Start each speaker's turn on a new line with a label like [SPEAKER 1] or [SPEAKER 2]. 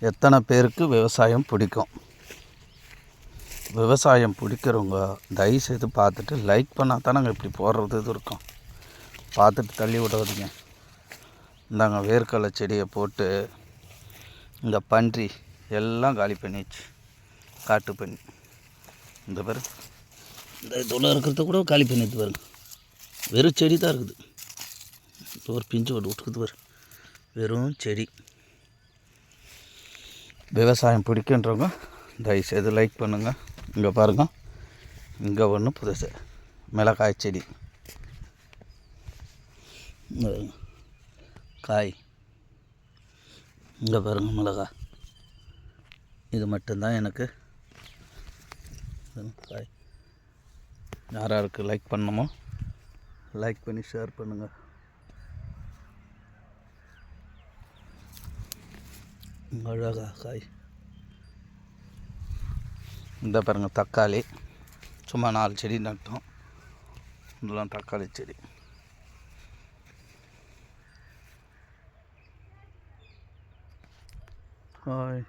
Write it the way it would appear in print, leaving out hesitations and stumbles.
[SPEAKER 1] எத்தனை பேருக்கு விவசாயம் பிடிக்கும்? விவசாயம் பிடிக்கிறவங்க தயவுசெய்து பார்த்துட்டு லைக் பண்ணால் தான் நாங்கள் இப்படி போடுறது இது இருக்கும். பார்த்துட்டு தள்ளி விடாதீங்க. இந்தாங்க வேர்க்கடலை செடியை போட்டு இந்த பன்றி எல்லாம் காலி பண்ணிடுச்சு. காட்டு பண்ணி இந்த பேர் இந்த இதெல்லாம் இருக்கிறத கூட காலி பண்ணிட்டு பாருங்க. வெறும் செடி தான் இருக்குது. ஒரு பிஞ்சு விட்டுக்குது பாரு, வெறும் செடி. விவசாயம் பிடிக்குன்றவங்க தயவுசெய்து லைக் பண்ணுங்கள். இங்கே பாருங்கள், இங்கே ஒன்று புதுசு மிளகாய் செடி, காய். இங்கே பாருங்கள் மிளகாய். இது மட்டும்தான் எனக்கு காய். யாராருக்கு லைக் பண்ணணுமோ லைக் பண்ணி ஷேர் பண்ணுங்கள். அழகா காய். இந்த பாருங்கள் தக்காளி, சும்மா 4 செடி நட்டோம். இதெல்லாம் தக்காளி செடி. ஹாய்.